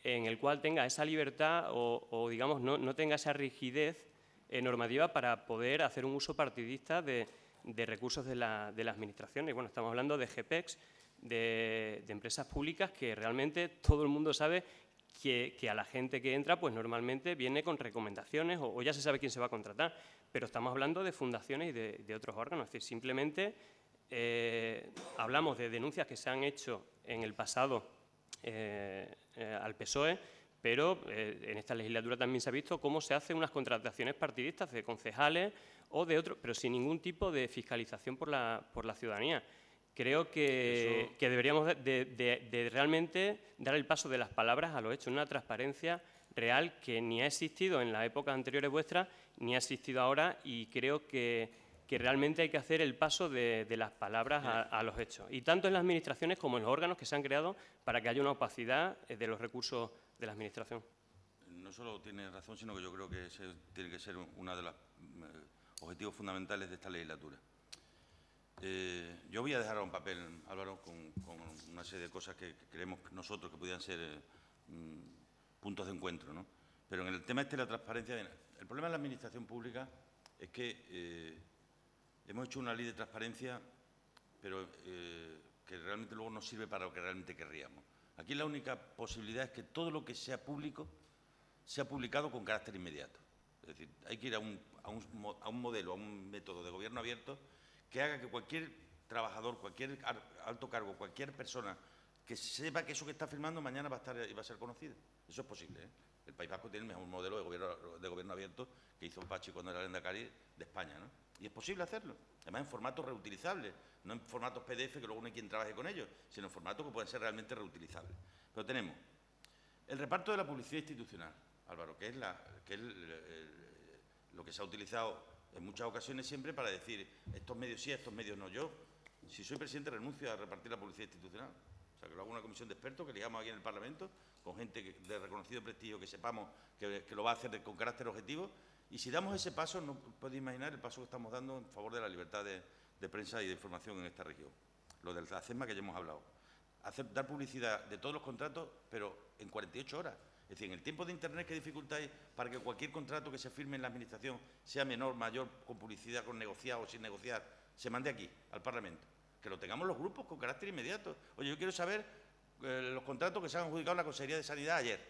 en el cual tenga esa libertad o digamos, no tenga esa rigidez normativa para poder hacer un uso partidista de recursos de la administración. Y bueno, estamos hablando de GPEX, de empresas públicas que realmente todo el mundo sabe que a la gente que entra, pues normalmente viene con recomendaciones o ya se sabe quién se va a contratar. Pero estamos hablando de fundaciones y de otros órganos. Es decir, simplemente hablamos de denuncias que se han hecho en el pasado al PSOE, pero en esta legislatura también se ha visto cómo se hacen unas contrataciones partidistas de concejales o de otros, pero sin ningún tipo de fiscalización por la ciudadanía. Creo que deberíamos de realmente dar el paso de las palabras a los hechos, una transparencia real que ni ha existido en las épocas anteriores vuestras, ni ha existido ahora, y creo que realmente hay que hacer el paso de las palabras a los hechos. Y tanto en las administraciones como en los órganos que se han creado para que haya una opacidad de los recursos de la administración. No solo tiene razón, sino que yo creo que ese tiene que ser uno de los objetivos fundamentales de esta legislatura. Yo voy a dejar un papel, Álvaro, con una serie de cosas que creemos nosotros que podrían ser puntos de encuentro, ¿no? Pero en el tema de la transparencia, el problema de la administración pública es que hemos hecho una ley de transparencia, pero que realmente luego no sirve para lo que realmente querríamos. Aquí la única posibilidad es que todo lo que sea público sea publicado con carácter inmediato. Es decir, hay que ir a un modelo, a un método de gobierno abierto que haga que cualquier trabajador, cualquier alto cargo, cualquier persona que sepa que eso que está firmando mañana va a estar y va a ser conocido. Eso es posible, ¿eh? El País Vasco tiene el mejor modelo de gobierno abierto que hizo Pachi cuando era lehendakari de España, ¿no? Y es posible hacerlo, además en formatos reutilizables, no en formatos PDF que luego no hay quien trabaje con ellos, sino en formatos que pueden ser realmente reutilizables. Pero tenemos el reparto de la publicidad institucional, Álvaro, que es lo que se ha utilizado en muchas ocasiones siempre para decir estos medios sí, estos medios no. Yo, si soy presidente, renuncio a repartir la publicidad institucional. O sea, que lo hago una comisión de expertos que ligamos aquí en el Parlamento, con gente de reconocido prestigio que sepamos que lo va a hacer con carácter objetivo. Y si damos ese paso, no podéis imaginar el paso que estamos dando en favor de la libertad de prensa y de información en esta región. Lo del CESMA que ya hemos hablado. Dar publicidad de todos los contratos, pero en 48 horas. Es decir, en el tiempo de Internet, ¿qué dificultad hay para que cualquier contrato que se firme en la Administración, sea menor, mayor, con publicidad, con negociado o sin negociar, se mande aquí, al Parlamento? Que lo tengamos los grupos con carácter inmediato. Oye, yo quiero saber los contratos que se han adjudicado en la Consejería de Sanidad ayer.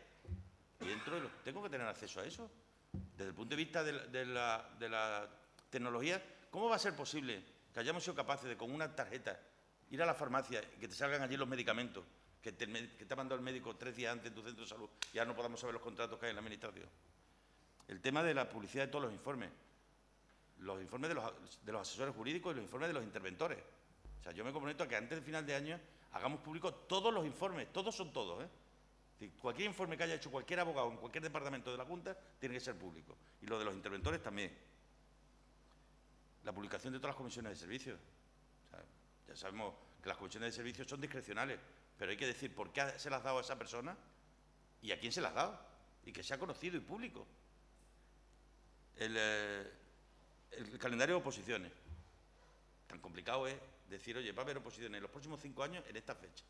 Y entro y tengo que tener acceso a eso. Desde el punto de vista de la tecnología, ¿cómo va a ser posible que hayamos sido capaces de, con una tarjeta, ir a la farmacia y que te salgan allí los medicamentos que te ha mandado el médico 3 días antes en tu centro de salud y ya no podamos saber los contratos que hay en la Administración? El tema de la publicidad de todos los informes de los asesores jurídicos y los informes de los interventores. O sea, yo me comprometo a que antes del final de año hagamos públicos todos los informes, todos son todos, ¿eh? Cualquier informe que haya hecho cualquier abogado en cualquier departamento de la Junta tiene que ser público. Y lo de los interventores también. La publicación de todas las comisiones de servicios. O sea, ya sabemos que las comisiones de servicios son discrecionales, pero hay que decir por qué se las ha dado a esa persona y a quién se las ha dado. Y que sea conocido y público. El calendario de oposiciones. Tan complicado es decir, oye, va a haber oposiciones en los próximos 5 años en esta fecha.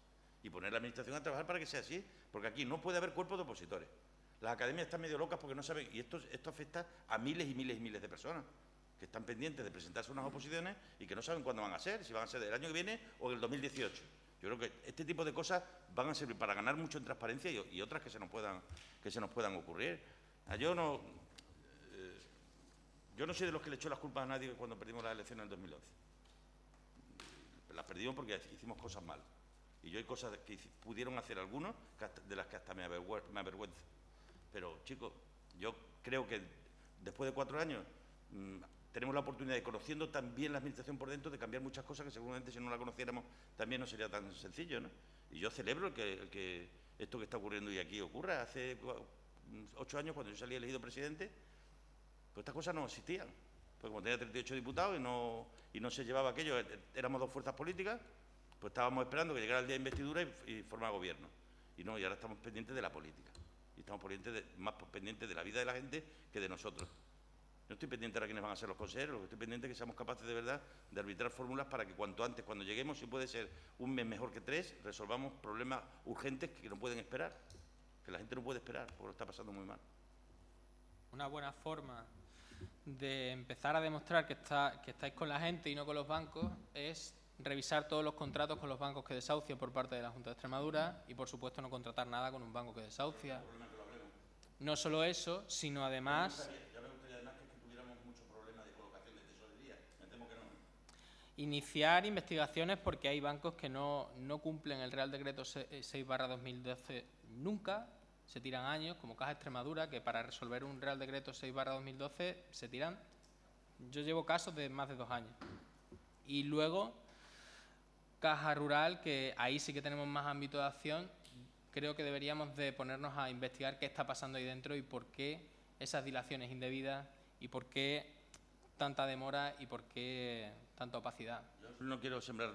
Y poner la Administración a trabajar para que sea así, porque aquí no puede haber cuerpos de opositores. Las academias están medio locas porque no saben, y esto afecta a miles y miles y miles de personas que están pendientes de presentarse unas oposiciones y que no saben cuándo van a ser, si van a ser del año que viene o del 2018. Yo creo que este tipo de cosas van a servir para ganar mucho en transparencia y otras que se nos puedan ocurrir. Yo no... Yo no soy de los que le echó las culpas a nadie cuando perdimos las elecciones en el 2011. Las perdimos porque hicimos cosas mal. Y yo hay cosas que pudieron hacer algunos de las que hasta me avergüenza. Pero, chicos, yo creo que después de 4 años tenemos la oportunidad de, conociendo también la Administración por dentro, de cambiar muchas cosas que seguramente si no la conociéramos también no sería tan sencillo, ¿no? Y yo celebro que esto que está ocurriendo hoy aquí ocurra. Hace 8 años, cuando yo salí elegido presidente, pues estas cosas no existían. Pues como tenía 38 diputados y no se llevaba aquello, éramos 2 fuerzas políticas, pues estábamos esperando que llegara el día de investidura y formar gobierno. Y ahora estamos pendientes de la política. Y estamos más pendientes de la vida de la gente que de nosotros. No estoy pendiente de quiénes van a ser los consejeros, lo que estoy pendiente es que seamos capaces de verdad de arbitrar fórmulas para que cuanto antes, cuando lleguemos, si puede ser un mes mejor que 3, resolvamos problemas urgentes que no pueden esperar. Que la gente no puede esperar, porque lo está pasando muy mal. Una buena forma de empezar a demostrar que estáis con la gente y no con los bancos es revisar todos los contratos con los bancos que desahucian por parte de la Junta de Extremadura y, por supuesto, no contratar nada con un banco que desahucia. No solo eso, sino además... Ya me gustaría además que tuviéramos muchos problemas de colocación de tesorería. Me temo que no. Iniciar investigaciones porque hay bancos que no cumplen el Real Decreto 6/2012 nunca. Se tiran años, como Caja Extremadura, que para resolver un Real Decreto 6/2012 se tiran... Yo llevo casos de más de 2 años. Y luego, Caja Rural, que ahí sí que tenemos más ámbito de acción. Creo que deberíamos de ponernos a investigar qué está pasando ahí dentro y por qué esas dilaciones indebidas y por qué tanta demora y por qué tanta opacidad. Yo no quiero sembrar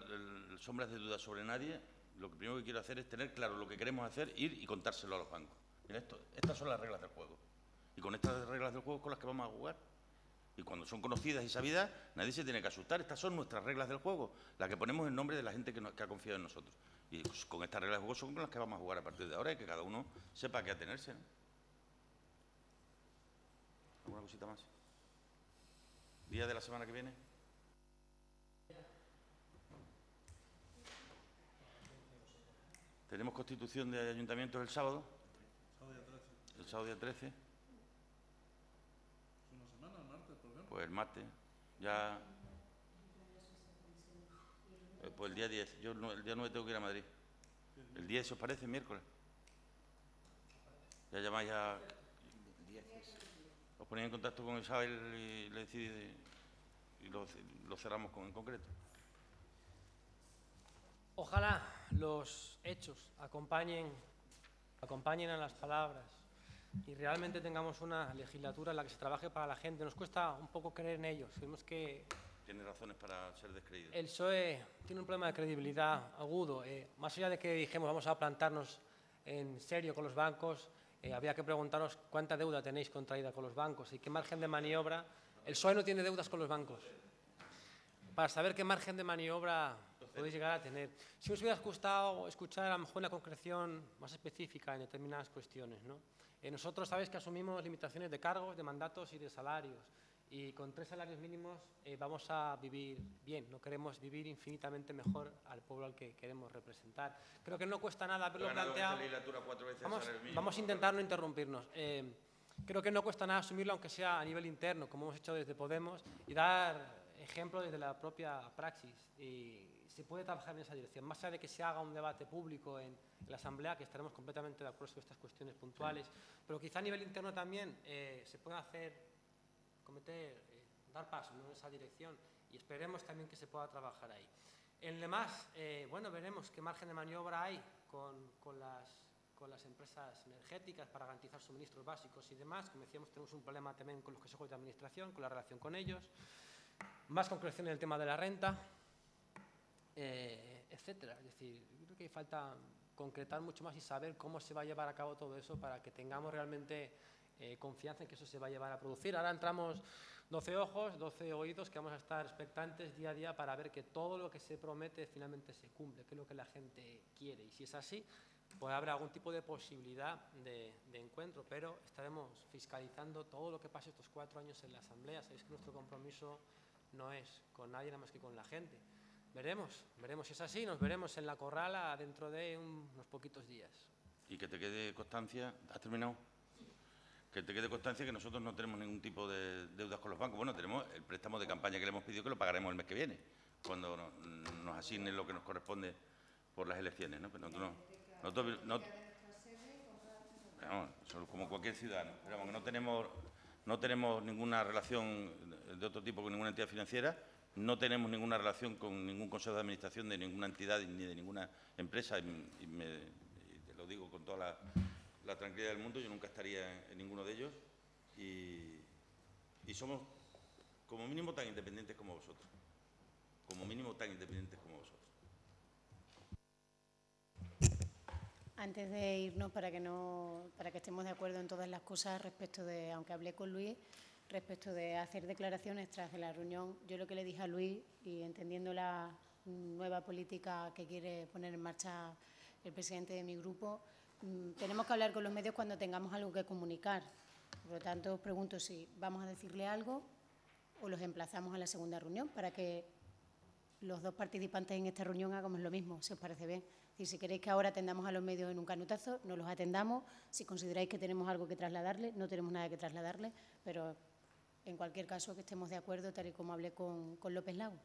sombras de duda sobre nadie. Lo que primero que quiero hacer es tener claro lo que queremos hacer, ir y contárselo a los bancos. Mira, estas son las reglas del juego. Y con estas reglas del juego con las que vamos a jugar. Y cuando son conocidas y sabidas, nadie se tiene que asustar. Estas son nuestras reglas del juego, las que ponemos en nombre de la gente que ha confiado en nosotros. Y pues, con estas reglas del juego son con las que vamos a jugar a partir de ahora y que cada uno sepa a qué atenerse, ¿no? ¿Alguna cosita más? ¿Día de la semana que viene? Tenemos constitución de ayuntamientos el sábado. El sábado día 13. ¿Es una semana, el martes, por ejemplo? Pues el martes. Ya. Pues el día 10. Yo el día 9 tengo que ir a Madrid. ¿El 10 os parece? Miércoles. Ya llamáis a... Os ponéis en contacto con Isabel y le decís y lo cerramos en concreto. Ojalá los hechos acompañen a las palabras y realmente tengamos una legislatura en la que se trabaje para la gente. Nos cuesta un poco creer en ellos. Vemos que tiene razones para ser descreído. el PSOE tiene un problema de credibilidad agudo. Más allá de que dijimos vamos a plantarnos en serio con los bancos, había que preguntarnos cuánta deuda tenéis contraída con los bancos y qué margen de maniobra. El PSOE no tiene deudas con los bancos. Para saber qué margen de maniobra podéis llegar a tener. Si os hubiera gustado escuchar a lo mejor una concreción más específica en determinadas cuestiones, ¿no? Nosotros sabéis que asumimos limitaciones de cargos, de mandatos y de salarios. Y con 3 salarios mínimos vamos a vivir bien. No queremos vivir infinitamente mejor al pueblo al que queremos representar. Creo que no cuesta nada haberlo planteado. Vamos a intentar no interrumpirnos. Creo que no cuesta nada asumirlo, aunque sea a nivel interno, como hemos hecho desde Podemos, y dar ejemplo desde la propia praxis. Y se puede trabajar en esa dirección. Más allá de que se haga un debate público en la Asamblea, que estaremos completamente de acuerdo sobre estas cuestiones puntuales, pero quizá a nivel interno también se pueda dar paso, ¿no?, en esa dirección, y esperemos también que se pueda trabajar ahí. En demás, bueno, veremos qué margen de maniobra hay con las empresas energéticas para garantizar suministros básicos y demás. Como decíamos, tenemos un problema también con los consejos de administración, con la relación con ellos. Más concreción en el tema de la renta, etcétera. Es decir, yo creo que falta concretar mucho más y saber cómo se va a llevar a cabo todo eso para que tengamos realmente confianza en que eso se va a llevar a producir. Ahora entramos 12 ojos, 12 oídos, que vamos a estar expectantes día a día para ver que todo lo que se promete finalmente se cumple, que es lo que la gente quiere. Y si es así, pues habrá algún tipo de posibilidad de encuentro, pero estaremos fiscalizando todo lo que pase estos 4 años en la Asamblea. Sabéis que nuestro compromiso no es con nadie nada más que con la gente. Veremos si es así, nos veremos en la Corrala dentro de unos poquitos días. Y que te quede constancia, ¿has terminado? que te quede constancia que nosotros no tenemos ningún tipo de deudas con los bancos. Bueno, tenemos el préstamo de campaña que le hemos pedido, que lo pagaremos el mes que viene, cuando nos asignen lo que nos corresponde por las elecciones, ¿no? Pero nosotros vamos, como cualquier ciudadano, pero vamos, que no tenemos ninguna relación de otro tipo con ninguna entidad financiera, no tenemos ninguna relación con ningún consejo de administración de ninguna entidad ni de ninguna empresa, y te lo digo con toda la tranquilidad del mundo. Yo nunca estaría en ninguno de ellos y somos como mínimo tan independientes como vosotros, como mínimo tan independientes como vosotros. Antes de irnos, para que estemos de acuerdo en todas las cosas respecto de, aunque hablé con Luis, respecto de hacer declaraciones tras de la reunión, yo lo que le dije a Luis, y entendiendo la nueva política que quiere poner en marcha el presidente de mi grupo, tenemos que hablar con los medios cuando tengamos algo que comunicar. Por lo tanto, os pregunto si vamos a decirle algo o los emplazamos a la segunda reunión para que los dos participantes en esta reunión hagamos lo mismo, si os parece bien. Y si queréis que ahora atendamos a los medios en un canutazo, no los atendamos. Si consideráis que tenemos algo que trasladarle, no tenemos nada que trasladarle, pero en cualquier caso que estemos de acuerdo, tal y como hablé con López Lago.